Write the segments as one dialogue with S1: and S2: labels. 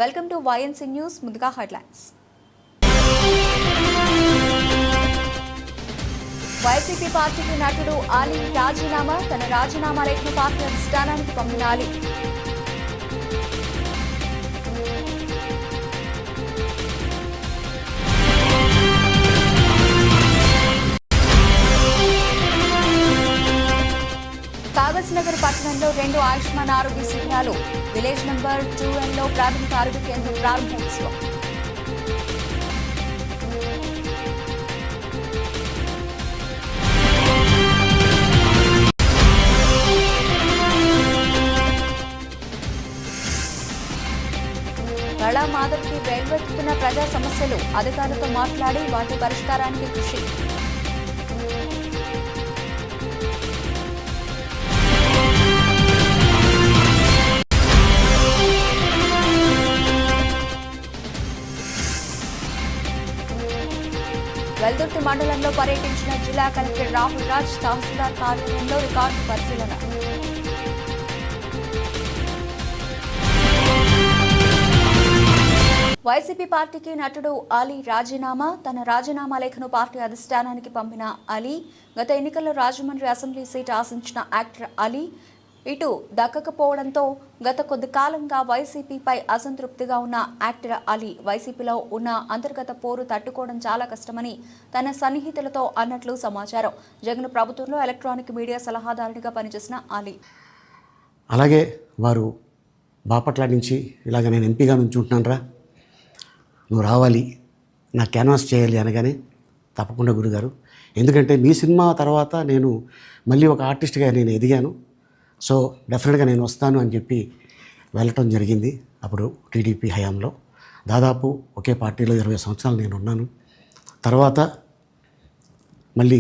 S1: Welcome to YNC news. ముందుగా headlines. YCP పార్టీకి నటుడు అలీ రాజీనామా. తన రాజీనామా లేఖను పార్టీ అధిష్టానానికి పంపిన అలీ. కాగజ్నగర్ పట్టణంలో 2 ఆయుష్మాన్ ఆరోగ్య శిబిరాలు. విలేజ్ నంబర్ 2Nలో ప్రాథమిక ఆరోగ్య కేంద్రం ప్రారంభోత్సవం. కళా మాధవ్కి వెల్వెత్తుతున్న ప్రజా సమస్యలు. అధికారులతో మాట్లాడి వాటి పరిష్కారానికి కృషి. వెల్దుర్తి మండలంలో పర్యటించిన జిల్లా కలెక్టర్ రాహుల్ రాజ్. తహసీల్దార్ కార్యాలయంలో రికార్డు పరిశీలన. వైసీపీ పార్టీకి నటుడు అలీ రాజీనామా. తన రాజీనామా లేఖను పార్టీ అధిష్టానానికి పంపిన అలీ. గత ఎన్నికల్లో రాజమండ్రి అసెంబ్లీ సీట్ ఆశించిన యాక్టర్ అలీ ఇటు దక్కకపోవడంతో గత కొద్ది కాలంగా వైసీపీపై అసంతృప్తిగా ఉన్న యాక్టర్ అలీ వైసీపీలో ఉన్న అంతర్గత పోరు తట్టుకోవడం చాలా కష్టమని తన సన్నిహితులతో అన్నట్లు సమాచారం. జగన్ ప్రభుత్వంలో ఎలక్ట్రానిక్ మీడియా సలహాదారునిగా పనిచేసిన అలీ.
S2: అలాగే వారు బాపట్ల నుంచి ఇలాగ నేను ఎంపీగా నుంచుంటున్నాను, నువ్వు రావాలి, నా క్యాన్వాస్ చేయాలి అనగానే తప్పకుండా గురుగారు, ఎందుకంటే మీ సినిమా తర్వాత నేను మళ్ళీ ఒక ఆర్టిస్ట్గా నేను ఎదిగాను, సో డెఫినెట్గా నేను వస్తాను అని చెప్పి వెళ్ళటం జరిగింది. అప్పుడు టీడీపీ హయాంలో దాదాపు ఒకే పార్టీలో 20 సంవత్సరాలు నేను ఉన్నాను. తర్వాత మళ్ళీ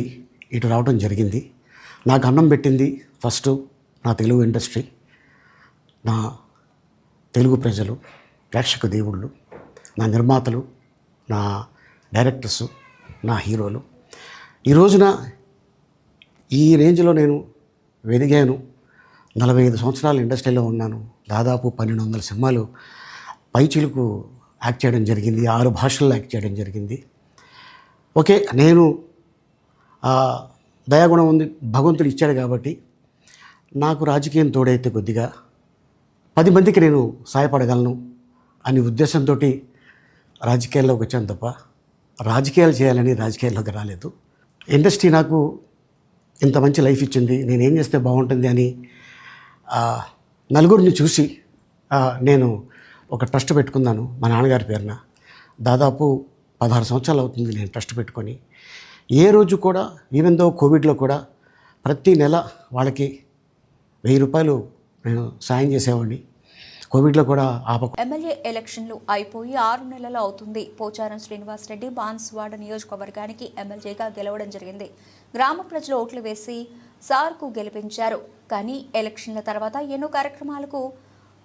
S2: ఇటు రావడం జరిగింది. నాకు అన్నం పెట్టింది ఫస్ట్ నా తెలుగు ఇండస్ట్రీ, నా తెలుగు ప్రజలు, ప్రేక్షక దేవుళ్ళు, నా నిర్మాతలు, నా డైరెక్టర్సు, నా హీరోలు. ఈ రోజున ఈ రేంజ్లో నేను ఎదిగాను. 45 సంవత్సరాలు ఇండస్ట్రీలో ఉన్నాను. దాదాపు 1200 సినిమాలు పైచిలుకు యాక్ట్ చేయడం జరిగింది. 6 భాషల్లో యాక్ట్ చేయడం జరిగింది. ఓకే, నేను దయాగుణం ఉంది, భగవంతుడు ఇచ్చాడు కాబట్టి నాకు రాజకీయం తోడైతే కొద్దిగా 10 మందికి నేను సహాయపడగలను అనే ఉద్దేశంతో రాజకీయాల్లోకి వచ్చాను తప్ప రాజకీయాలు చేయాలని రాజకీయాల్లోకి రాలేదు. ఇండస్ట్రీ నాకు ఇంత మంచి లైఫ్ ఇచ్చింది, నేనేం చేస్తే బాగుంటుంది అని నలుగురిని చూసి నేను ఒక ట్రస్ట్ పెట్టుకున్నాను మా నాన్నగారి పేరున. దాదాపు 16 సంవత్సరాలు అవుతుంది నేను ట్రస్ట్ పెట్టుకొని. ఏ రోజు కూడా ఈవెన్ దో కోవిడ్లో కూడా ప్రతి నెల వాళ్ళకి 1000 రూపాయలు నేను సాయం చేసేవాడిని. కోవిడ్లో కూడా
S1: ఎమ్మెల్యే ఎలక్షన్లు అయిపోయి 6 నెలలు అవుతుంది. పోచారం శ్రీనివాసరెడ్డి బాన్సువాడ నియోజకవర్గానికి ఎమ్మెల్యేగా గెలవడం జరిగింది. గ్రామ ప్రజలు ఓట్లు వేసి సార్కు గెలిపించారు. కానీ ఎలక్షన్ల తర్వాత ఎన్నో కార్యక్రమాలకు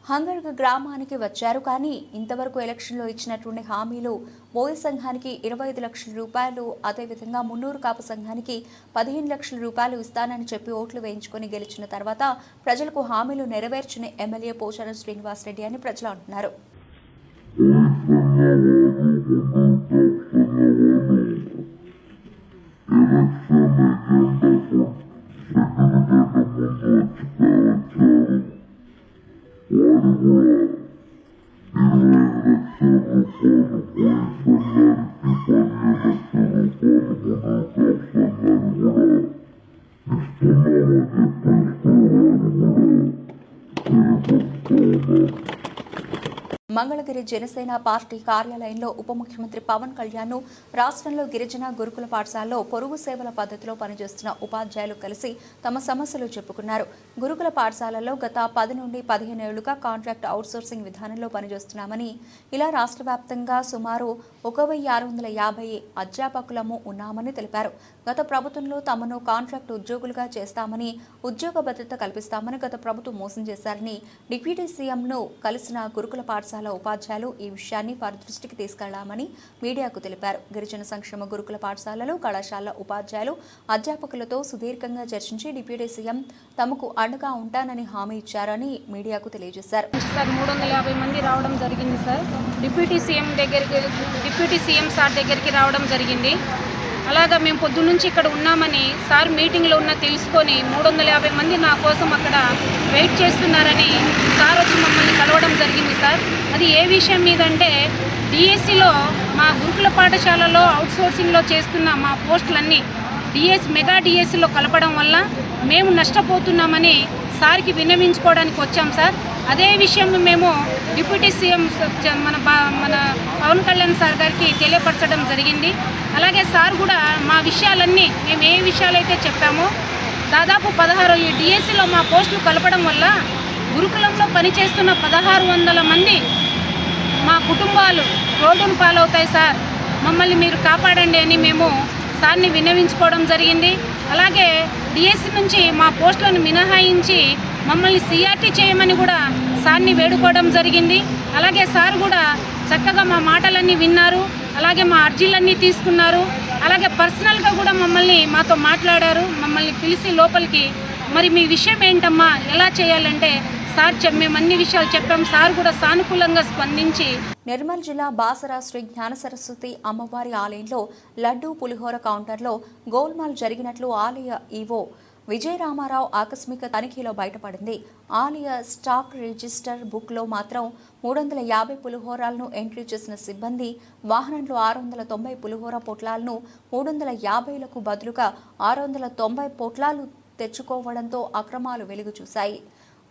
S1: హంగర్గ గ్రామానికి వచ్చారు. కానీ ఇంతవరకు ఎలక్షన్లో ఇచ్చినటువంటి హామీలు బోయ సంఘానికి 25 లక్షల రూపాయలు, అదేవిధంగా మున్నూరు కాపు సంఘానికి 15 లక్షల రూపాయలు ఇస్తానని చెప్పి ఓట్లు వేయించుకొని గెలిచిన తర్వాత ప్రజలకు హామీలు నెరవేర్చిన ఎమ్మెల్యే పోచారం శ్రీనివాసరెడ్డి అని ప్రజలు అంటున్నారు. మంగళగిరి జనసేన పార్టీ కార్యాలయంలో ఉప ముఖ్యమంత్రి పవన్ కళ్యాణ్ రాష్ట్రంలో గిరిజన గురుకుల పాఠశాలలో పొరుగు సేవల పద్ధతిలో పనిచేస్తున్న ఉపాధ్యాయులు కలిసి తమ సమస్యలు చెప్పుకున్నారు. గురుకుల పాఠశాలలో గత 10 నుండి 15 ఏళ్లుగా కాంట్రాక్ట్ అవుట్సోర్సింగ్ విధానంలో పనిచేస్తున్నామని, ఇలా రాష్ట్ర వ్యాప్తంగా సుమారు 1650 అధ్యాపకులము ఉన్నామని తెలిపారు. గత ప్రభుత్వంలో తమను కాంట్రాక్ట్ ఉద్యోగులుగా చేస్తామని, ఉద్యోగ భద్రత కల్పిస్తామని గత ప్రభుత్వం మోసం చేశారని, డిప్యూటీ సీఎంను కలిసిన గురుకుల పాఠశాల పాఠశాల ఉపాధ్యాయులు ఈ విషయాన్ని వారి దృష్టికి తీసుకెళ్లామని మీడియాకు తెలిపారు. గిరిజన సంక్షేమ గురుకుల పాఠశాలలు, కళాశాల ఉపాధ్యాయులు, అధ్యాపకులతో సుదీర్ఘంగా చర్చించి డిప్యూటీ సీఎం తమకు అండగా ఉంటానని హామీ ఇచ్చారని మీడియాకు తెలియజేశారు.
S3: 350 మంది రావడం జరిగింది సార్. డిప్యూటీ సీఎం సార్ దగ్గరికి రావడం జరిగింది. అలాగా మేము పొద్దున్నుంచి ఇక్కడ ఉన్నామని సార్ మీటింగ్లో ఉన్న తెలుసుకొని 350 మంది నా కోసం అక్కడ వెయిట్ చేస్తున్నారని సార్ వచ్చి మమ్మల్ని కలవడం జరిగింది సార్. అది ఏ విషయం మీద అంటే డిఎస్సిలో మా గురుకుల పాఠశాలలో అవుట్సోర్సింగ్లో చేస్తున్న మా పోస్టులన్నీ మెగా డిఎస్సిలో కలపడం వల్ల మేము నష్టపోతున్నామని సార్కి విన్నవించుకోవడానికి వచ్చాం సార్. అదే విషయం మేము డిప్యూటీ సీఎం మన పవన్ కళ్యాణ్ సార్ గారికి తెలియపరచడం జరిగింది. అలాగే సార్ కూడా మా విషయాలన్నీ మేము ఏ విషయాలైతే చెప్పామో దాదాపు 16 డిఎస్సిలో మా పోస్టులు కలపడం వల్ల గురుకులంలో పనిచేస్తున్న 1600 మంది మా కుటుంబాలు రోడ్డును పాలవుతాయి సార్, మమ్మల్ని మీరు కాపాడండి అని మేము సార్ని విన్నవించుకోవడం జరిగింది. అలాగే డిఎస్సి నుంచి మా పోస్టులను మినహాయించి మమ్మల్ని సిఆర్టీ చేయమని కూడా సార్ని వేడుకోవడం జరిగింది. అలాగే సార్ కూడా చక్కగా మా మాటలన్నీ విన్నారు, అలాగే మా అర్జీలన్నీ తీసుకున్నారు. అలాగే పర్సనల్గా కూడా మాతో మాట్లాడారు. మమ్మల్ని పిలిచి లోపలికి మరి మీ విషయం ఏంటమ్మా, ఎలా చేయాలంటే సార్ మేము అన్ని విషయాలు చెప్పాం. సార్ కూడా సానుకూలంగా స్పందించి
S1: నిర్మల్ జిల్లా బాసర శ్రీ జ్ఞాన సరస్వతి అమ్మవారి ఆలయంలో లడ్డూ పులిహోర కౌంటర్లో గోల్మాల్ జరిగినట్లు ఆలయ ఈవో విజయరామారావు ఆకస్మిక తనిఖీలో బయటపడింది. ఆలయ స్టాక్ రిజిస్టర్ బుక్లో మాత్రం 350 పులిహోరాలను ఎంట్రీ చేసిన సిబ్బంది వాహనంలో 690 పులిహోర పొట్లాలను 350లకు బదులుగా 690 పొట్లాలు తెచ్చుకోవడంతో అక్రమాలు వెలుగు చూశాయి.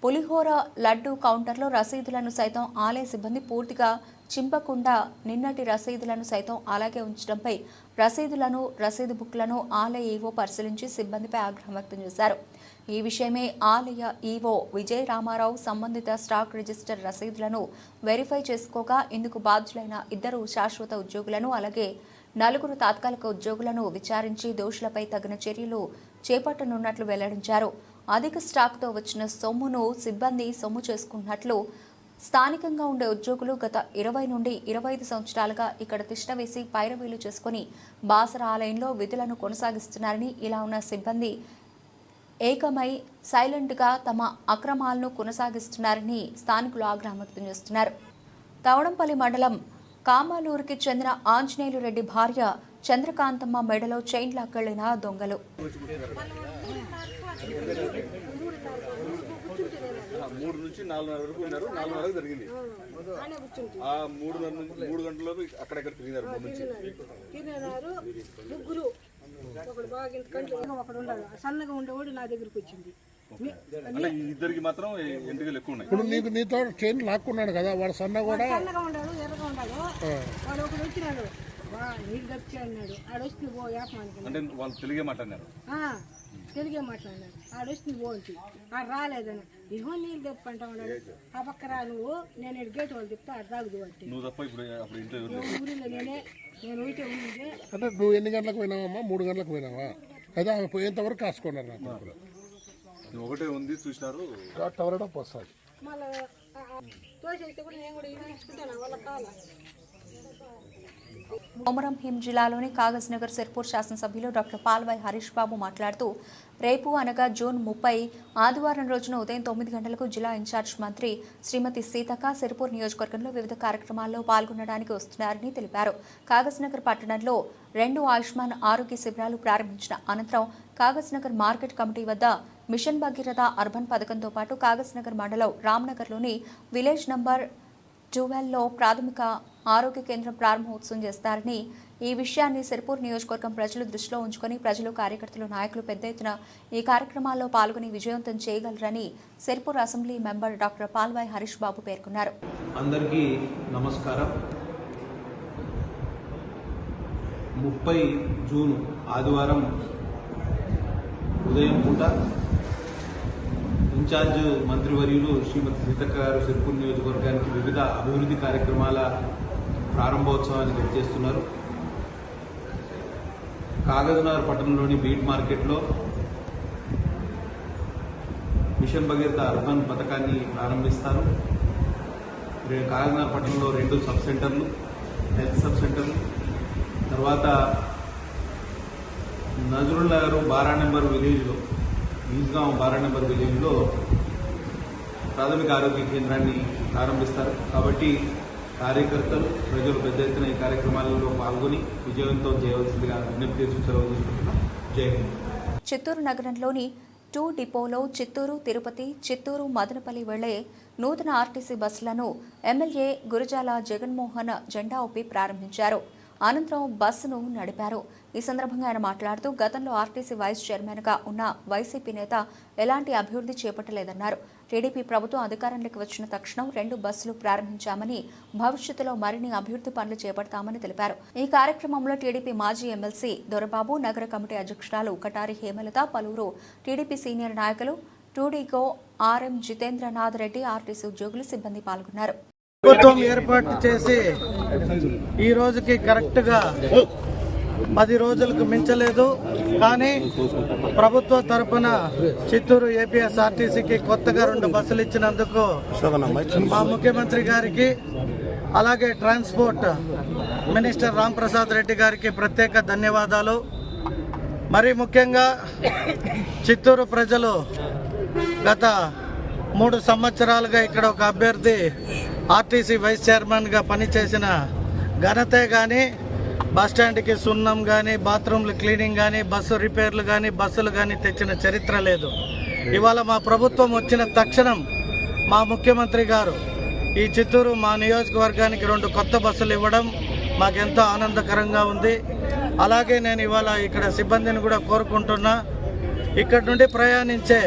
S1: పులిహోర లడ్డూ కౌంటర్లో రసీదులను సైతం ఆలయ సిబ్బంది పూర్తిగా చింపకుండా నిన్నటి రసీదులను సైతం అలాగే ఉంచడంపై రసీదు బుక్లను ఆలయ ఈవో పరిశీలించి సిబ్బందిపై ఆగ్రహం వ్యక్తం చేశారు. ఈ విషయమే ఆలయ ఈవో విజయరామారావు సంబంధిత స్టాక్ రిజిస్టర్ రసీదులను వెరిఫై చేసుకోగా ఇందుకు బాధ్యులైన 2 శాశ్వత ఉద్యోగులను అలాగే 4 తాత్కాలిక ఉద్యోగులను విచారించి దోషులపై తగిన చర్యలు చేపట్టనున్నట్లు వెల్లడించారు. అధిక స్టాక్తో వచ్చిన సొమ్మును సిబ్బంది సొమ్ము చేసుకున్నట్లు స్థానికంగా ఉండే ఉద్యోగులు గత 20 నుండి 25 సంవత్సరాలుగా ఇక్కడ తిష్టవేసి పైరవీలు చేసుకుని బాసర ఆలయంలో విధులను కొనసాగిస్తున్నారని, ఇలా ఉన్న సిబ్బంది ఏకమై సైలెంట్గా తమ అక్రమాలను కొనసాగిస్తున్నారని స్థానికులు ఆగ్రహం వ్యక్తం చేస్తున్నారు. తవడంపల్లి మండలం కామాలూరుకి చెందిన ఆంజనేయులు రెడ్డి భార్య చంద్రకాంతమ్మ మెడలో చైన్ లాక్కెళ్లిన దొంగలు.
S4: 3 నుంచి 4:30 వరకు ఉన్నారు. 4:30 వరకు జరిగింది. ఆ 3 గంటలకు అక్కడెక్కడ తిరిగినారు.
S5: ముగ్గురు ఒకడు బాగా ఇంత కంట్లో ఒకడు ఉన్నాడు, సన్నగా ఉండేవాడు నా దగ్గరికి వచ్చింది.
S4: అంటే ఇద్దరికి మాత్రం ఎంటుకలు ఎక్కువ ఉన్నాయి.
S6: ఇప్పుడు నీతో చైన్ లాక్కున్నాడు కదా, వాడు సన్నగా
S5: ఉన్నాడు, ఎర్రగా ఉన్నాడు. వాడు ఒకడు వచ్చినాడు, నీళ్ళు తప్పి అన్నాడు. ఆడొస్తుంది పో యాపమానికి
S4: అంటే వాళ్ళు తెలుగే మాట్లాడినారు.
S5: తెలుగే మాట్లాడినాడు. ఆడొస్తుంది పోంచి ఆడు రాలేదని ఇహో నీళ్ళు తెప్పంటా ఉన్నాడు. ఆ పక్క రా నువ్వు, నేను గేట్ వాళ్ళు చెప్తే ఆడు తాగుదు అంటే
S4: నువ్వు తప్ప ఇప్పుడు అప్పుడు ఇంట్లో
S5: ఊరిలో నేను పోయితే ఊరికే.
S6: అంటే నువ్వు ఎన్ని గంటలకు పోయినావమ్మా? 3 గంటలకు పోయినావా? అదే ఆమె పోయేంతవరకు కాసుకున్నారు. నాకు
S4: ఒకటే ఉంది చూసినారు.
S6: టవరడం వస్తుంది
S5: మళ్ళీ తోసేస్తే కూడా నేను కూడా ఇది ఇచ్చుకుంటాను వాళ్ళ కాల.
S1: కొమరం భీం జిల్లాలోని కాగజ్ నగర్ సిర్పూర్ శాసనసభ్యులు డాక్టర్ పాల్వాయి హరీష్ బాబు మాట్లాడుతూ రేపు అనగా జూన్ 30 ఆదివారం రోజున ఉదయం 9 గంటలకు జిల్లా ఇన్ఛార్జ్ మంత్రి శ్రీమతి సీతక్క సిర్పూర్ నియోజకవర్గంలో వివిధ కార్యక్రమాల్లో పాల్గొనడానికి వస్తున్నారని తెలిపారు. కాగజ్ నగర్ పట్టణంలో 2 ఆయుష్మాన్ ఆరోగ్య శిబిరాలు ప్రారంభించిన అనంతరం కాగజ్ నగర్ మార్కెట్ కమిటీ వద్ద మిషన్ భగీరథ అర్బన్ పథకంతో పాటు కాగజ్ నగర్ మండలం రామ్నగర్లోని విలేజ్ నంబర్ 12లో ప్రాథమిక ఆరోగ్య కేంద్రం ప్రారంభోత్సవం చేస్తారని, ఈ విషయాన్ని సిర్పూర్ నియోజకవర్గం ప్రజలు దృష్టిలో ఉంచుకొని ప్రజలు, కార్యకర్తలు, నాయకులు పెద్ద ఎత్తున ఈ కార్యక్రమాల్లో పాల్గొని విజయవంతం చేయగలరని Sirpur assembly member doctor Palvai Harish Babu పేర్కొన్నారు.
S7: అందరికీ నమస్కారం. 30 జూన్ ఆదివారం ఉదయం పూట ఇన్ఛార్జ్ మంత్రివర్యులు శ్రీమతి సీతక్క గారు సిర్పూర్ నియోజకవర్గానికి వివిధ అభివృద్ధి కార్యక్రమాల ప్రారంభోత్సవాన్ని గుర్తిస్తున్నారు. కాగజ్నగర్ పట్టణంలోని బీట్ మార్కెట్లో మిషన్ భగీరథ అర్బన్ పథకాన్ని ప్రారంభిస్తారు. కాగజ్నగర్ పట్టణంలో 2 సబ్ సెంటర్లు, హెల్త్ సబ్ సెంటర్లు, తర్వాత నజరుల్నగర్ బారా నెంబర్ విలేజ్లో, ఈజ్గాం బారా నెంబర్ విలేజ్లో ప్రాథమిక ఆరోగ్య కేంద్రాన్ని ప్రారంభిస్తారు. కాబట్టి కార్యకర్తలు, ప్రజలు పెద్ద ఎత్తున ఈ కార్యక్రమాలలో పాల్గొని విజయవంతం చేయవలసిందిగా విజ్ఞప్తి చేసి సెలవు తీసుకుంటున్నాం. జై హింద్.
S1: చిత్తూరు నగరంలోని 2 డిపోలో చిత్తూరు, తిరుపతి, చిత్తూరు, మదనపల్లి వెళ్లే నూతన ఆర్టీసీ బస్సులను ఎమ్మెల్యే గురజాల జగన్మోహన్ జెండా ఊపి ప్రారంభించారు. అనంతరం బస్సును నడిపారు. ఈ సందర్భంగా ఆయన మాట్లాడుతూ గతంలో ఆర్టీసీ వైస్ చైర్మన్గా ఉన్న వైసీపీ నేత ఎలాంటి అభివృద్ధి చేపట్టలేదన్నారు. టీడీపీ ప్రభుత్వం అధికారంలోకి వచ్చిన తక్షణం 2 బస్సులు ప్రారంభించామని, భవిష్యత్తులో మరిన్ని అభివృద్ధి పనులు చేపడతామని తెలిపారు. ఈ కార్యక్రమంలో టీడీపీ మాజీ ఎమ్మెల్సీ దొరబాబు, నగర కమిటీ అధ్యక్షురాలు కటారి హేమలత, పలువురు టీడీపీ సీనియర్ నాయకులు, టూడీగో ఆర్ఎం జితేంద్రనాథ్ రెడ్డి, ఆర్టీసీ ఉద్యోగులు, సిబ్బంది పాల్గొన్నారు.
S8: ప్రభుత్వం ఏర్పాటు చేసి ఈ రోజుకి కరెక్ట్గా 10 రోజులకు మించలేదు. కానీ ప్రభుత్వ తరపున చిత్తూరు ఏపీఎస్ఆర్టీసీకి కొత్తగా 2 బస్సులు ఇచ్చినందుకు మా ముఖ్యమంత్రి గారికి, అలాగే ట్రాన్స్పోర్ట్ మినిస్టర్ రాంప్రసాద్ రెడ్డి గారికి ప్రత్యేక ధన్యవాదాలు. మరీ ముఖ్యంగా చిత్తూరు ప్రజలు గత 3 సంవత్సరాలుగా ఇక్కడ ఒక అభ్యర్థి ఆర్టీసీ వైస్ చైర్మన్గా పనిచేసిన ఘనతే కానీ, బస్టాండ్కి సున్నం కానీ, బాత్రూమ్లు క్లీనింగ్ కానీ, బస్సు రిపేర్లు కానీ, బస్సులు కానీ తెచ్చిన చరిత్ర లేదు. ఇవాళ మా ప్రభుత్వం వచ్చిన తక్షణం మా ముఖ్యమంత్రి గారు ఈ చిత్తూరు మా నియోజకవర్గానికి 2 కొత్త బస్సులు ఇవ్వడం మాకెంతో ఆనందకరంగా ఉంది. అలాగే నేను ఇవాళ ఇక్కడ సిబ్బందిని కూడా కోరుకుంటున్నా, ఇక్కడ నుండి ప్రయాణించే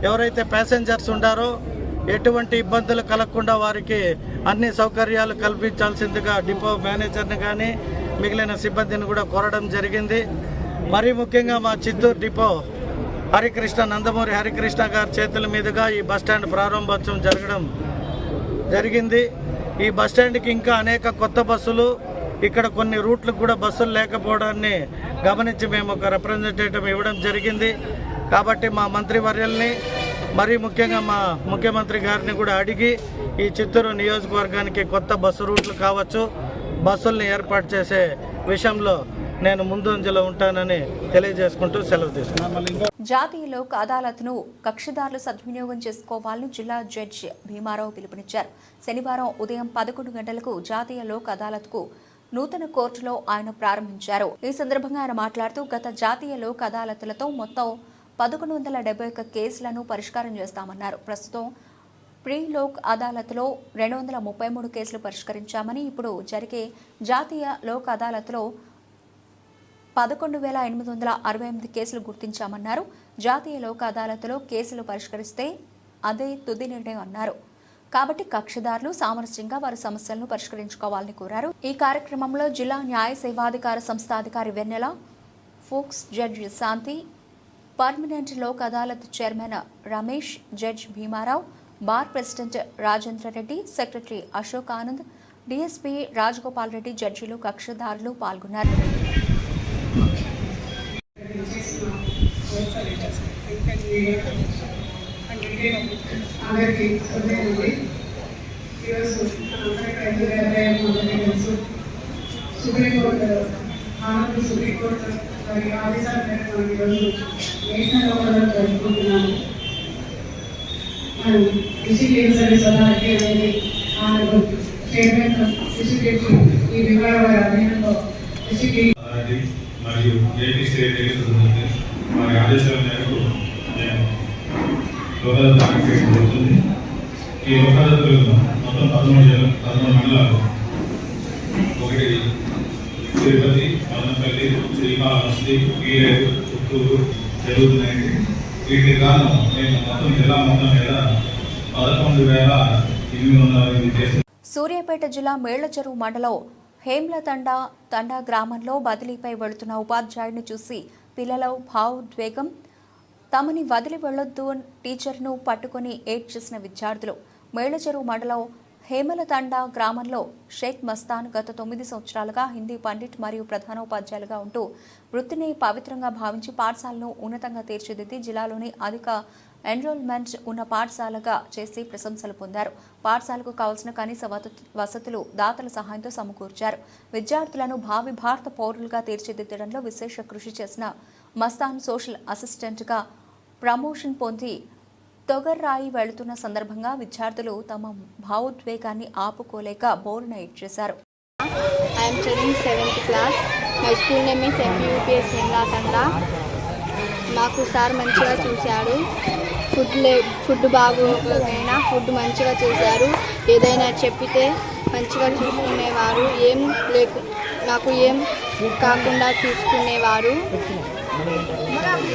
S8: ఎవరైతే ప్యాసింజర్స్ ఉండారో ఎటువంటి ఇబ్బందులు కలగకుండా వారికి అన్ని సౌకర్యాలు కల్పించాల్సిందిగా డిపో మేనేజర్ని కానీ మిగిలిన సిబ్బందిని కూడా కోరడం జరిగింది. మరీ ముఖ్యంగా మా చిత్తూరు డిపో నందమూరి హరికృష్ణ గారి చేతుల మీదుగా ఈ బస్టాండ్ ప్రారంభోత్సవం జరగడం జరిగింది. ఈ బస్టాండ్కి ఇంకా అనేక కొత్త బస్సులు, ఇక్కడ కొన్ని రూట్లకు కూడా బస్సులు లేకపోవడాన్ని గమనించి మేము ఒక రిప్రజెంటేటివ్ ఇవ్వడం జరిగింది. కాబట్టి మా మంత్రివర్యుల్ని, మరీ ముఖ్యంగా మా ముఖ్యమంత్రి గారిని కూడా అడిగి ఈ చిత్తూరు నియోజకవర్గానికి కొత్త బస్సు రూట్లు కావచ్చు, బస్సుల్ని ఏర్పాటు చేసే విషయంలో నేను ముందంజలో ఉంటానని తెలియజేసుకుంటూ సెలవు తీసుకున్నాను.
S1: జాతీయ లోక్ అదాలత్ను కక్షిదారులు సద్వినియోగం చేసుకోవాలని జిల్లా జడ్జి భీమారావు పిలుపునిచ్చారు. శనివారం ఉదయం 11 గంటలకు జాతీయ లోక్ అదాలత్కు నూతన కోర్టులో ఆయన ప్రారంభించారు. ఈ సందర్భంగా ఆయన మాట్లాడుతూ గత జాతీయ లోక్ అదాలత్లతో మొత్తం 1171 కేసులను పరిష్కారం చేస్తామన్నారు. ప్రస్తుతం ప్రీ లోక్ అదాలత్లో 233 కేసులు పరిష్కరించామని, ఇప్పుడు జరిగే జాతీయ లోక్ అదాలత్లో 11,868 కేసులు గుర్తించామన్నారు. జాతీయ లోక్ అదాలత్లో కేసులు పరిష్కరిస్తే అదే తుది నిర్ణయం అన్నారు. కాబట్టి కక్షిదారులు సామరస్యంగా వారి సమస్యలను పరిష్కరించుకోవాలని కోరారు. ఈ కార్యక్రమంలో జిల్లా న్యాయ సేవాధికార సంస్థ అధికారి Vennela, POCSO judge Shanti, permanent Lok Adalat chairman Ramesh, judge Bhimarao, bar president Rajendra Reddy, secretary Ashok Anand, DSP Rajagopal Reddy, జడ్జీలు, కక్షిదారులు పాల్గొన్నారు.
S9: సుప్రీంకోర్టు మరి ఆదేశాల మేరకు మనం ఈరోజు నేషనల్ లోక్ అదాలత్ జరుపుకుంటున్నాము. మనం డిస్ట్రిక్ట్ సర్వీస్ అథారిటీ అనేది చైర్మన్ డిస్ట్రిక్ట్ ఈ విభాగ వారి అధీనంలో డిస్ట్రిక్ట్
S10: మరియు ఏపీ స్టేట్ వారి ఆదేశాల మేరకు నేను లోక్ అదాలత్ జరుగుతుంది. ఈ లోక్ అదాలత్లో మొత్తం 13 మండలాలు, ఒకటి తిరుపతి, మదనపల్లి, శ్రీకాళహస్తి, వీరేరు, చిత్తూరు జరుగుతున్నాయండి. వీటికి గాను మేము మొత్తం జిల్లా మొత్తం మీద 11,808 కేసులు.
S1: సూర్యాపేట జిల్లా మేళ్లచెరువు మండలం హేమ్లతండా గ్రామంలో బదిలీపై వెళుతున్న ఉపాధ్యాయుడిని చూసి పిల్లల భావోద్వేగం, తమని వదిలి వెళ్లొద్దు టీచర్ను పట్టుకుని ఏడ్చేసిన విద్యార్థులు. మేళ్లచెరువు మండలం హేమలతండా గ్రామంలో షేక్ మస్తాన్ గత 9 సంవత్సరాలుగా హిందీ పండిట్ మరియు ప్రధానోపాధ్యాయులుగా ఉంటూ వృత్తిని పవిత్రంగా భావించి పాఠశాలను ఉన్నతంగా తీర్చిదిద్ది జిల్లాలోని అధిక ఎన్రోల్మెంట్ ఉన్న పాఠశాలగా చేసి ప్రశంసలు పొందారు. పాఠశాలకు కావాల్సిన కనీస వసతులు దాతల సహాయంతో సమకూర్చారు. విద్యార్థులను భావి భారత పౌరులుగా తీర్చిదిద్దడంలో విశేష కృషి చేసిన మస్తాన్ సోషల్ అసిస్టెంట్గా ప్రమోషన్ పొంది తొగర్రాయి వెళుతున్న సందర్భంగా విద్యార్థులు తమ భావోద్వేగాన్ని ఆపుకోలేక బోరున ఏడ్చేశారు.
S11: I am studying 7th class. My school name is MPUPS Hemlatanda. మాకు సార్ మంచిగా చూశాడు. ఫుడ్ బాగోకపోయినా ఫుడ్ మంచిగా చూశారు. ఏదైనా చెప్పితే మంచిగా చూసుకునేవారు. నాకు ఏం కాకుండా చూసుకునేవారు.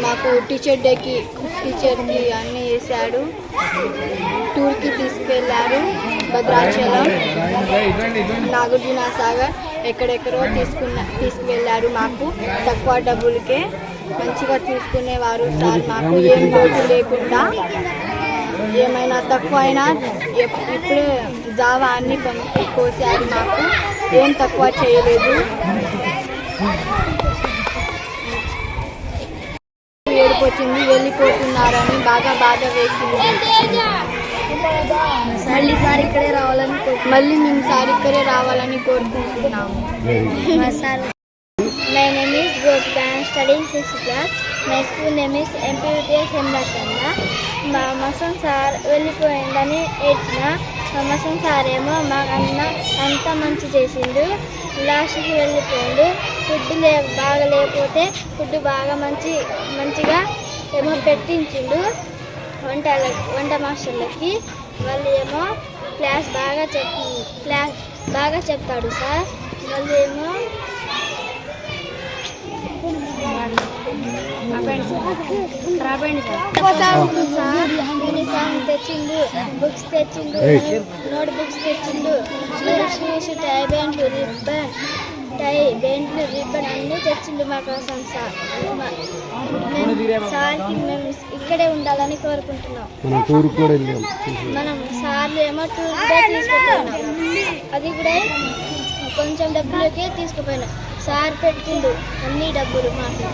S11: మాకు టీచర్కి అన్నీ వేశాడు. టూర్కి తీసుకెళ్లారు. భద్రాచలం, నాగార్జున సాగర్ ఎక్కడెక్కడో తీసుకువెళ్ళారు. మాకు తక్కువ డబ్బులకే మంచిగా చూసుకునేవారు సార్. మాకు ఏం లోటు లేకుండా ఏమైనా తక్కువ అయినా ఇప్పుడే జావా అన్ని కోసారు. మాకు ఏం తక్కువ చేయలేదు. ఏడుపు వచ్చింది, వెళ్ళిపోతున్నారని బాగా బాధ వేసింది. మళ్ళీ మేము సార్ ఇక్కడే రావాలని కోరుకుంటున్నాము.
S12: My name is Gopika. I am studying 6th class. My school name is MPUPS Hemlatanda. మా మసన్ సార్ వెళ్ళిపోయిందని ఏడ్చిన. మా మసన్ సార్ ఏమో మాకన్నా అంత మంచి చేసిండు. లాస్ట్కి వెళ్ళిపోయిండు. ఫుడ్ బాగా లేకపోతే ఫుడ్ బాగా మంచిగా ఏమో పెట్టించిండు వంట మాస్టర్లకి. వాళ్ళు ఏమో క్లాస్ బాగా చెప్తాడు సార్. వాళ్ళు ఏమో యూనిఫామ్ తెచ్చిండు, బుక్స్ తెచ్చిండు, నోట్ బుక్స్ తెచ్చిండు, షూస్, టై బెంట్లు రిబ్బన్ అన్నీ తెచ్చిండు మా కోసం సార్. సార్కి మేము ఇక్కడే ఉండాలని కోరుకుంటున్నాం. మనం సార్లు ఏమో టూర్ కూడా తీసుకుపోయినాం. అది కూడా కొంచెం డబ్బులకే తీసుకుపోయినాం. సార్ పెట్టిండు అన్ని డబ్బులు మాకు.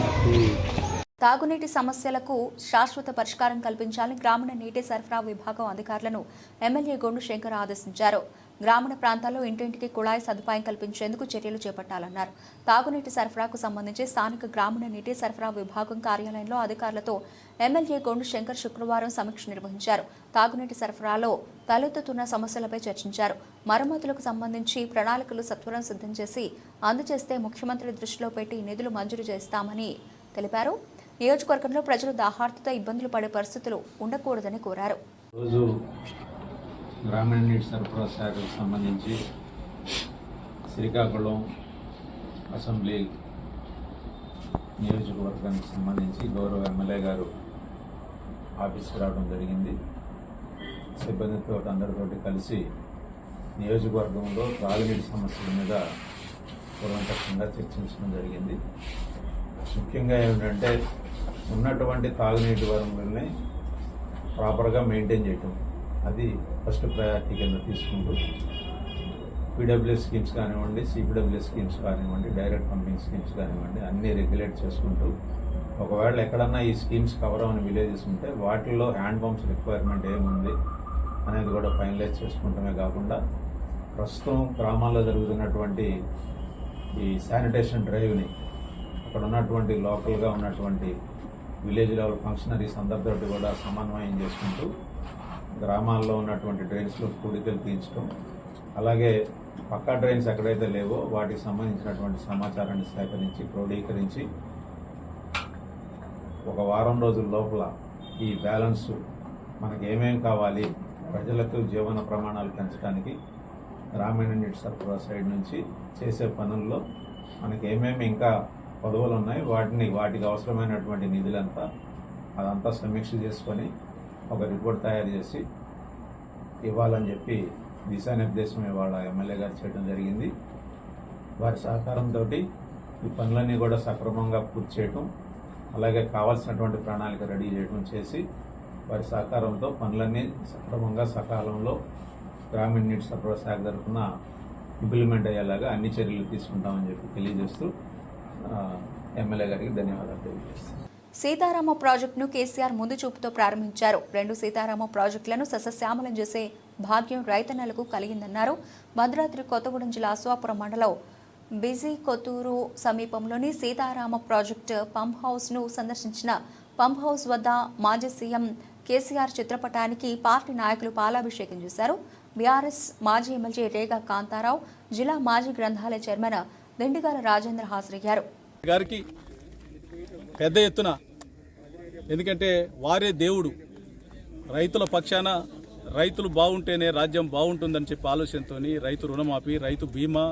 S1: తాగునీటి సమస్యలకు శాశ్వత పరిష్కారం కల్పించాలని గ్రామీణ నీటి సరఫరా విభాగం అధికారులను ఎమ్మెల్యే గొండు శంకర్ ఆదేశించారు. గ్రామీణ ప్రాంతాల్లో ఇంటింటికి కుళాయి సదుపాయం కల్పించేందుకు చర్యలు చేపట్టాలన్నారు. తాగునీటి సరఫరాకు సంబంధించి స్థానిక గ్రామీణ నీటి సరఫరా విభాగం కార్యాలయంలో అధికారులతో ఎమ్మెల్యే గొండు శంకర్ శుక్రవారం సమీక్ష నిర్వహించారు. తాగునీటి సరఫరాలో తలెత్తుతున్న సమస్యలపై చర్చించారు. మరమ్మతులకు సంబంధించి ప్రణాళికలు సత్వరం సిద్ధం చేసి అందజేస్తే ముఖ్యమంత్రి దృష్టిలో పెట్టి నిధులు మంజూరు చేస్తామని తెలిపారు. నియోజకవర్గంలో ప్రజలు దాహార్తితో ఇబ్బందులు పడే పరిస్థితులు ఉండకూడదని కోరారు.
S7: రోజు గ్రామీణ నీటి సరఫరా శాఖకు సంబంధించి శ్రీకాకుళం అసెంబ్లీ నియోజకవర్గానికి సంబంధించి గౌరవ ఎమ్మెల్యే గారు ఆఫీస్కి రావడం జరిగింది. సిబ్బందితో అందరితోటి కలిసి నియోజకవర్గంలో తాగునీటి సమస్యల మీద పూర్వపక్షంగా చర్చించడం జరిగింది. ముఖ్యంగా ఏమిటంటే ఉన్నటువంటి తాగునీటి వనరుల్ని ప్రాపర్గా మెయింటైన్ చేయటం, అది ఫస్ట్ ప్రయారిటీ కింద తీసుకుంటూ పీడబ్ల్యూఎస్ స్కీమ్స్ కానివ్వండి, సిపిడబ్ల్యూఎస్ స్కీమ్స్ కానివ్వండి, డైరెక్ట్ పంపింగ్ స్కీమ్స్ కానివ్వండి అన్నీ రెగ్యులేట్ చేసుకుంటూ ఒకవేళ ఎక్కడన్నా ఈ స్కీమ్స్ కవర్ అవని విలేజెస్ ఉంటే వాటిల్లో హ్యాండ్ పంప్స్ రిక్వైర్మెంట్ ఏముంది అనేది కూడా ఫైనలైజ్ చేసుకుంటమే కాకుండా ప్రస్తుతం గ్రామాల్లో జరుగుతున్నటువంటి ఈ శానిటేషన్ డ్రైవ్ని అక్కడ ఉన్నటువంటి లోకల్గా ఉన్నటువంటి విలేజ్ లెవెల్ ఫంక్షనరీస్ అందరితోటి కూడా సమన్వయం చేసుకుంటూ గ్రామాల్లో ఉన్నటువంటి డ్రైన్స్లో కూడికలు తీయించడం, అలాగే పక్కా డ్రైన్స్ ఎక్కడైతే లేవో వాటికి సంబంధించినటువంటి సమాచారాన్ని సేకరించి క్రోడీకరించి ఒక వారం రోజుల లోపల ఈ బ్యాలెన్స్ మనకి ఏమేమి కావాలి, ప్రజలకు జీవన ప్రమాణాలు పెంచడానికి గ్రామీణ నీటి సరఫరా సైడ్ నుంచి చేసే పనుల్లో మనకి ఏమేమి ఇంకా పదవులు ఉన్నాయి వాటికి అవసరమైనటువంటి నిధులంతా అదంతా సమీక్ష చేసుకొని ఒక రిపోర్ట్ తయారు చేసి ఇవ్వాలని చెప్పి దిశానిర్దేశం ఇవాళ ఎమ్మెల్యే గారు చేయడం జరిగింది. వారి సహకారంతో ఈ పనులన్నీ కూడా సక్రమంగా పూర్తి చేయటం, అలాగే కావాల్సినటువంటి ప్రణాళిక రెడీ చేయడం చేసి వారి సహకారంతో పనులన్నీ సక్రమంగా సకాలంలో గ్రామీణ నీటి సరఫరా శాఖ తరఫున ఇంప్లిమెంట్ అయ్యేలాగా అన్ని చర్యలు తీసుకుంటామని చెప్పి తెలియజేస్తూ ఎమ్మెల్యే గారికి ధన్యవాదాలు తెలియజేస్తాను.
S1: సీతారామ ప్రాజెక్టును కేసీఆర్ ముందు చూపుతో ప్రారంభించారు. 2 సీతారామ ప్రాజెక్టులను సస్యశ్యామలం చేసే భాగ్యం రైతన్నలకు కలిగిందన్నారు. భద్రాద్రి కొత్తగూడెం జిల్లా అశ్వాపురం మండలం బిజీ కొత్తూరు సమీపంలోని సీతారామ ప్రాజెక్టు పంప్ హౌస్ను సందర్శించిన పంప్ హౌస్ వద్ద మాజీ సీఎం కేసీఆర్ చిత్రపటానికి పార్టీ నాయకులు పాలాభిషేకం చేశారు. బీఆర్ఎస్ మాజీ ఎమ్మెల్యే రేగా కాంతారావు, జిల్లా మాజీ గ్రంథాలయ చైర్మన్ దిండిగాల రాజేంద్ర హాజరయ్యారు.
S13: గారికి పెద్ద ఎత్తున, ఎందుకంటే వారే దేవుడు, రైతుల పక్షాన రైతులు బాగుంటేనే రాజ్యం బాగుంటుందని చెప్పి ఆలోచనతో రైతు రుణమాఫీ, రైతు బీమా,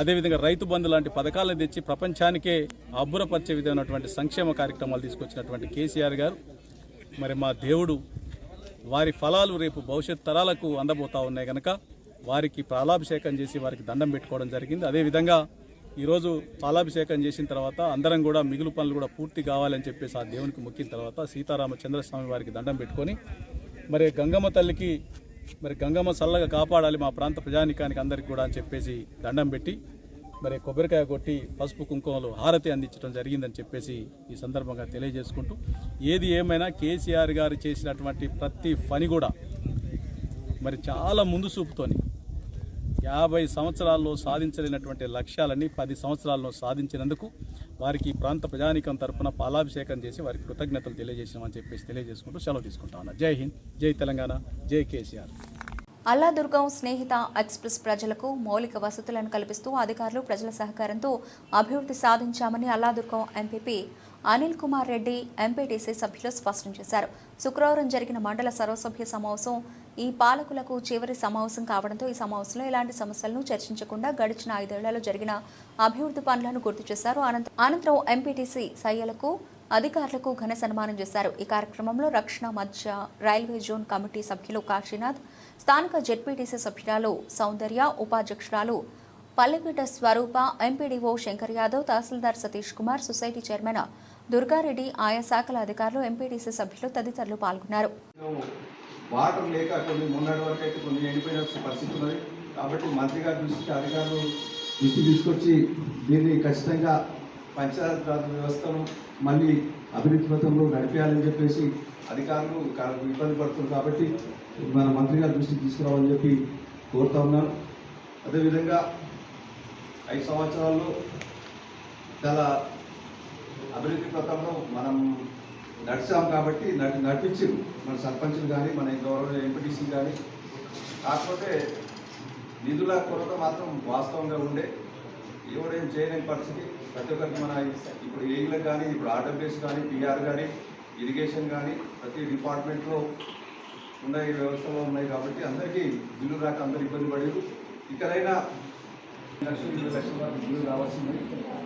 S13: అదేవిధంగా రైతు బంధు లాంటి పథకాలను తెచ్చి ప్రపంచానికే అబ్బురపరిచే విధమైనటువంటి సంక్షేమ కార్యక్రమాలు తీసుకొచ్చినటువంటి కేసీఆర్ గారు మరి మా దేవుడు, వారి ఫలాలు రేపు భవిష్యత్ తరాలకు అందబోతా ఉన్నాయి కనుక వారికి పాలాభిషేకం చేసి వారికి దండం పెట్టుకోవడం జరిగింది. అదేవిధంగా ఈరోజు పాలాభిషేకం చేసిన తర్వాత అందరం కూడా మిగులు పనులు కూడా పూర్తి కావాలని చెప్పేసి ఆ దేవునికి మొక్కిన తర్వాత సీతారామచంద్రస్వామి వారికి దండం పెట్టుకొని మరి గంగమ్మ తల్లికి మరి గంగమ్మ చల్లగా కాపాడాలి మా ప్రాంత ప్రజానికానికి అందరికి కూడా అని చెప్పేసి దండం పెట్టి మరి కొబ్బరికాయ కొట్టి పసుపు కుంకుమలు హారతి అందించడం జరిగిందని చెప్పేసి ఈ సందర్భంగా తెలియజేసుకుంటూ, ఏది ఏమైనా కేసీఆర్ గారు చేసినటువంటి ప్రతి పని కూడా మరి చాలా ముందు చూపుతోని 50 సంవత్సరాల్లో సాధించలేనటువంటి లక్ష్యాలని 10 సంవత్సరాల్లో సాధించినందుకు వారికి ఈ ప్రాంత ప్రజానికం తరఫున పాలాభిషేకం చేసి వారికి కృతజ్ఞతలు తెలియజేసామని చెప్పేసి తెలియజేసుకుంటూ సెలవు తీసుకుంటా ఉన్నా. జై హింద్, జై తెలంగాణ, జై కేసీఆర్.
S1: అల్లాదుర్గం స్నేహిత ఎక్స్ప్రెస్ ప్రజలకు మౌలిక వసతులను కల్పిస్తూ అధికారులు ప్రజల సహకారంతో అభివృద్ధి సాధించామని అల్లాదుర్గం ఎంపీపీ అనిల్ కుమార్ రెడ్డి ఎంపీటీసీ సభ్యులు స్పష్టం చేశారు. శుక్రవారం జరిగిన మండల సర్వసభ్య సమావేశం ఈ పాలకులకు చివరి సమావేశం కావడంతో ఈ సమావేశంలో ఎలాంటి సమస్యలను చర్చించకుండా గడిచిన 5 ఏళ్లలో జరిగిన అభివృద్ధి పనులను గుర్తు చేశారు. అనంతరం ఎంపీటీసీ సయ్యలకు అధికారులకు ఘన సన్మానం చేశారు. ఈ కార్యక్రమంలో రక్షణ మధ్య రైల్వే జోన్ కమిటీ సభ్యులు కాశీనాథ్, స్థానిక జెడ్పీటీసీ సభ్యురాలు సౌందర్య, ఉపాధ్యక్షురాలు పల్లెపేట స్వరూప, ఎంపీడీఓ శంకర్ యాదవ్, తహసీల్దార్ సతీష్ కుమార్, సొసైటీ చైర్మన్ దుర్గారెడ్డి, ఆయా శాఖల అధికారులు, ఎంపీటీసీ సభ్యులు తదితరులు పాల్గొన్నారు.
S7: వాటర్ లేక కొన్ని మొన్నటి వరకు అయితే కొన్ని ఎండిపోయిన పరిస్థితి ఉన్నది. కాబట్టి మంత్రి గారి దృష్టికి అధికారులు దృష్టి తీసుకొచ్చి దీన్ని ఖచ్చితంగా పంచాయతీరాజ్ వ్యవస్థను మళ్ళీ అభివృద్ధి పథంలో నడిపేయాలని చెప్పేసి అధికారులు ఇబ్బంది పడుతున్నారు. కాబట్టి మన మంత్రి గారి దృష్టికి తీసుకురావాలని చెప్పి కోరుతా ఉన్నాను. అదేవిధంగా 5 సంవత్సరాల్లో చాలా అభివృద్ధి పథంలో మనం నడిచాం కాబట్టి నడిపించారు మన సర్పంచులు కానీ మన గౌరవ ఎంపీటీసీ కానీ. కాకపోతే నిధుల కొరత మాత్రం వాస్తవంగా ఉండే, ఎవడేం చేయలేని పరిస్థితి. ప్రతి ఒక్కరికి మన ఇప్పుడు ఏఈలకు కానీ, ఇప్పుడు ఆర్డబ్ల్యూఎస్ కానీ, పిఆర్ కానీ, ఇరిగేషన్ కానీ ప్రతి డిపార్ట్మెంట్లో ఉన్నాయి, వ్యవస్థలో ఉన్నాయి. కాబట్టి అందరికీ బిల్లు రాక అందరు ఇబ్బంది పడేరు. ఇకనైనా 20 లక్షల వరకు బిల్లు రావాల్సింది.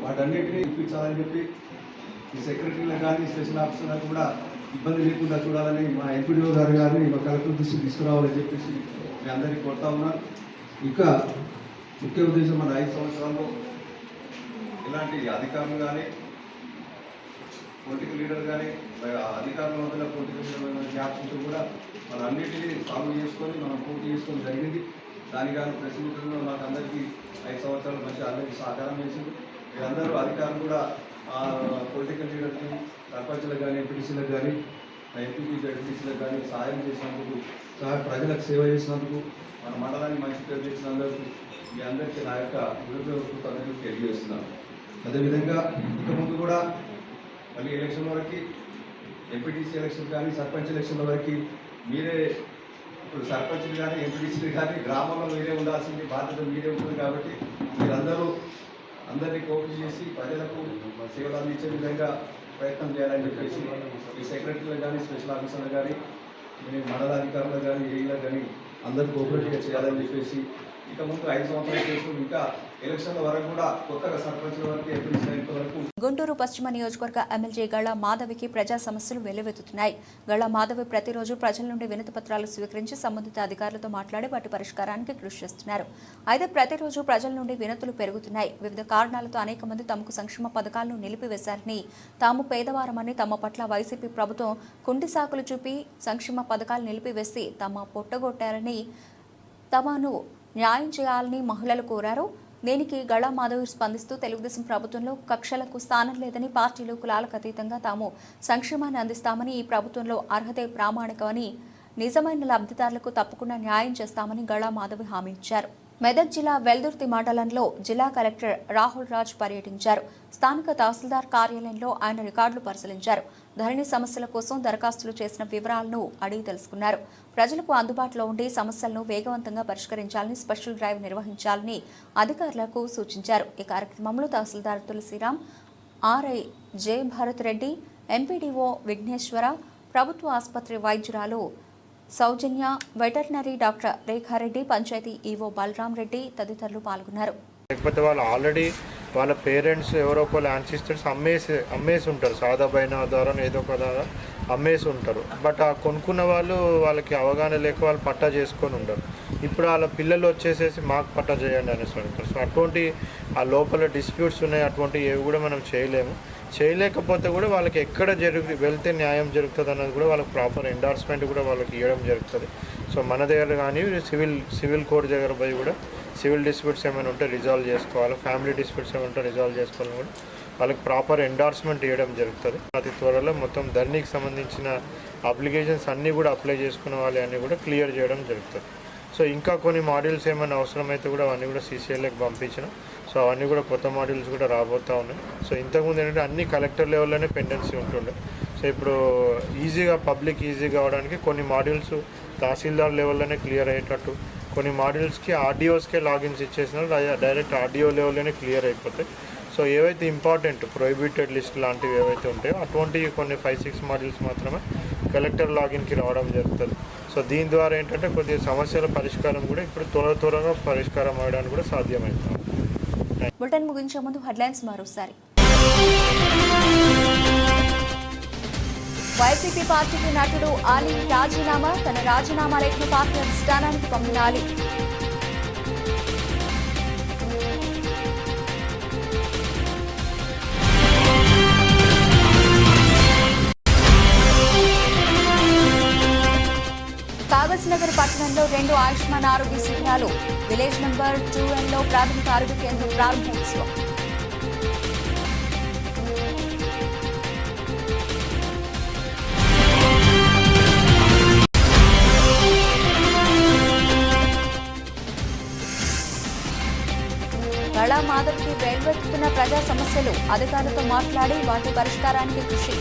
S7: వాటన్నిటినీ ఇప్పించాలని చెప్పి ఈ సెక్రటరీలకు కానీ స్పెషల్ ఆఫీసర్లకు కూడా ఇబ్బంది లేకుండా చూడాలని మా ఎంపీడీఓ గారు కానీ మా కలెక్టర్ దృష్టికి తీసుకురావాలని చెప్పేసి మీ అందరికీ కోరుతా ఉన్నాను. ఇంకా ముఖ్య ఉద్దేశం మన 5 సంవత్సరాల్లో ఇలాంటి అధికారులు కానీ, పొలిటికల్ లీడర్ కానీ, అధికారుల వల్ల పొలిటికల్ లీడర్ గ్యాప్స్ ఉంటూ కూడా మన అన్నింటినీ సాల్వ్ చేసుకొని మనం పూర్తి చేసుకోవడం జరిగింది. దాని కానీ ప్రెస్ మీట్లో మాకు అందరికీ 5 సంవత్సరాలు మంచి అందరికీ సహకారం చేసింది. మీరందరూ అధికారులు కూడా పొలిటికల్ లీడర్కి, సర్పంచులకు కానీ, ఎంపీటీసీలకు కానీ, ఎంపీపీ జడ్పీటీసీలకు కానీ సహాయం చేసినందుకు, ప్రజలకు సేవ చేసినందుకు, మన మండలాన్ని మంచి పేరు చేసినందుకు మీ అందరికీ నా యొక్క కృతజ్ఞతలు తెలియజేస్తున్నాను. అదేవిధంగా ఇక ముందు కూడా మళ్ళీ ఎలక్షన్ వరకు, ఎంపీటీసీ ఎలక్షన్ కానీ, సర్పంచ్ ఎలక్షన్ల వరకు మీరే, ఇప్పుడు సర్పంచ్లు కానీ, ఎంపీటీసీలు కానీ గ్రామంలో మీరే ఉండాల్సింది బాధ్యత మీరే ఉంటుంది. కాబట్టి మీరందరూ అందరినీ కోఆపరేట్ చేసి ప్రజలకు సేవలు అందించే విధంగా ప్రయత్నం చేయాలని చెప్పేసి ఈ సెక్రటరీలకు కానీ, స్పెషల్ ఆఫీసర్లకు కానీ, మండలాధికారులకు కానీ, ఏఈలకు కానీ అందరూ కోఆపరేట్గా చేయాలని చెప్పేసి ఇక ముందు 5 సంవత్సరాలు చేసుకుని ఇంకా ఎలక్షన్ల వరకు కూడా కొత్తగా సర్పంచ్ల వరకు, ఎంపీటీసీ వరకు.
S1: గుంటూరు పశ్చిమ నియోజకవర్గ ఎమ్మెల్యే గళ్ళ మాధవికి ప్రజా సమస్యలు వెల్లువెత్తుతున్నాయి. గళ్ళ మాధవి ప్రతిరోజు ప్రజల నుండి వినతి పత్రాలు స్వీకరించి సంబంధిత అధికారులతో మాట్లాడి వాటి పరిష్కారానికి కృషి చేస్తున్నారు. అయితే ప్రతిరోజు ప్రజల నుండి వినతులు పెరుగుతున్నాయి. వివిధ కారణాలతో అనేక మంది తమకు సంక్షేమ పథకాలను నిలిపివేశారని, తాము పేదవారమని, తమ పట్ల వైసీపీ ప్రభుత్వం కుంటి సాకులు చూపి సంక్షేమ పథకాలు నిలిపివేసి తమ పొట్టగొట్టారని, తమను న్యాయం చేయాలని మహిళలు కోరారు. దీనికి గళా మాధవి స్పందిస్తూ తెలుగుదేశం ప్రభుత్వంలో కక్షలకు స్థానం లేదని, పార్టీలు కులాలకు అతీతంగా తాము సంక్షేమాన్ని అందిస్తామని, ఈ ప్రభుత్వంలో అర్హతే ప్రామాణికమని, నిజమైన లబ్ధిదారులకు తప్పకుండా న్యాయం చేస్తామని గళా మాధవి హామీ ఇచ్చారు. మెదక్ జిల్లా వెల్దుర్తి మండలంలో జిల్లా కలెక్టర్ రాహుల్ రాజ్ పర్యటించారు. స్థానిక తహసీల్దార్ కార్యాలయంలో ఆయన రికార్డులు పరిశీలించారు. ధరణి సమస్యల కోసం దరఖాస్తులు చేసిన వివరాలను అడిగి తెలుసుకున్నారు. ప్రజలకు అందుబాటులో ఉండి సమస్యలను వేగవంతంగా పరిష్కరించాలని, స్పెషల్ డ్రైవ్ నిర్వహించాలని అధికారులకు సూచించారు. ఈ కార్యక్రమంలో tahsildar Tulasiram, RI J Bharat Reddy, MPDO Vigneshwara, ప్రభుత్వ ఆసుపత్రి వైద్యురాలు సౌజన్య, veterinary doctor Rekha Reddy, panchayat EO Balaram Reddy తదితరులు పాల్గొన్నారు.
S14: లేకపోతే వాళ్ళు ఆల్రెడీ వాళ్ళ పేరెంట్స్ ఎవరో ఒకళ్ళు యాన్సిస్టర్స్ అమ్మేసి ఉంటారు, సాదాబైన ద్వారా ఏదో ఒక ద్వారా అమ్మేసి ఉంటారు. బట్ ఆ కొనుక్కున్న వాళ్ళకి అవగాహన లేక వాళ్ళు పట్టా చేసుకొని ఉంటారు. ఇప్పుడు వాళ్ళ పిల్లలు వచ్చేసేసి మాకు పట్టా చేయండి అనేసి అంటారు. సో అటువంటి ఆ లోపల డిస్ప్యూట్స్ ఉన్నాయి, అటువంటి ఏవి కూడా మనం చేయలేకపోతే కూడా వాళ్ళకి ఎక్కడ వెళ్తే న్యాయం జరుగుతుంది అన్నది కూడా వాళ్ళకి ప్రాపర్ ఎండార్స్మెంట్ కూడా వాళ్ళకి ఇవ్వడం జరుగుతుంది. సో మన దగ్గర కానీ సివిల్ కోర్టు దగ్గర పోయి కూడా సివిల్ డిస్ప్యూట్స్ ఏమైనా ఉంటే రిజాల్వ్ చేసుకోవాలి, ఫ్యామిలీ డిస్ప్యూట్స్ ఏమైనా ఉంటే రిజాల్వ్ చేసుకోవాలని కూడా వాళ్ళకి ప్రాపర్ ఎండార్స్మెంట్ ఇవ్వడం జరుగుతుంది. అతి త్వరలో మొత్తం ధరణికి సంబంధించిన అప్లికేషన్స్ అన్నీ కూడా అప్లై చేసుకున్న వాళ్ళు అన్నీ కూడా క్లియర్ చేయడం జరుగుతుంది. సో ఇంకా కొన్ని మాడ్యూల్స్ ఏమైనా అవసరమైతే కూడా అవన్నీ కూడా CCLకి పంపించిన. సో అవన్నీ కూడా కొత్త మాడ్యూల్స్ కూడా రాబోతూ ఉన్నాయి. సో ఇంతకుముందు ఏంటంటే అన్ని కలెక్టర్ లెవెల్లోనే పెండెన్సీ ఉంటుండే. సో ఇప్పుడు పబ్లిక్ ఈజీగా అవడానికి కొన్ని మాడ్యూల్స్ తహసీల్దార్ లెవెల్లోనే క్లియర్ అయ్యేటట్టు, కొన్ని మాడ్యూల్స్కి ఆర్డీఓస్కే లాగిన్స్ ఇచ్చేసినా డైరెక్ట్ ఆర్డీఓ లెవెల్లోనే క్లియర్ అయిపోతాయి. సో ఏవైతే ఇంపార్టెంట్ ప్రొహిబిటెడ్ లిస్ట్ లాంటివి ఏవైతే ఉంటాయో అటువంటి కొన్ని 5-6 మాడ్యూల్స్ మాత్రమే కలెక్టర్ లాగిన్కి రావడం జరుగుతుంది. సో దీని ద్వారా ఏంటంటే కొద్దిగా సమస్యల పరిష్కారం కూడా ఇప్పుడు త్వరగా పరిష్కారం అవ్వడానికి కూడా సాధ్యమవుతుంది.
S1: బులెటిన్ ముగించే ముందు హెడ్లైన్స్ మరోసారి. వైసీపీ పార్టీకి నటుడు అలీ రాజీనామా, తన రాజీనామా లేఖను పార్టీ అధిష్టానానికి పంపిన అలీ. కాగజ్నగర్ పట్టణంలో 2 ఆయుష్మాన్ ఆరోగ్య శిబిరాలు, విలేజ్ నంబర్ 2Nలో ప్రాథమిక ఆరోగ్య కేంద్రం ప్రారంభోత్సవం. గళా మాధవ్కి వెల్వెత్తుతున్న ప్రజా సమస్యలు, అధికారులతో మాట్లాడి వాటి పరిష్కారానికి కృషి.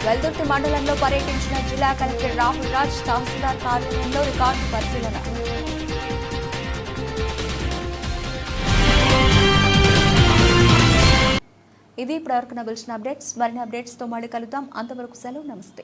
S1: వెల్దుర్తి మండలంలో పర్యటించిన జిల్లా కలెక్టర్ రాహుల్ రాజ్, తహసీల్దార్ కార్యాలయంలో రికార్డు పరిశీలన. ఇవి ఇప్పటివరకు నవల్సిన అప్డేట్స్. మరిన్ని అప్డేట్స్తో మళ్ళీ కలుద్దాం. అంతవరకు సెలవు, నమస్తే.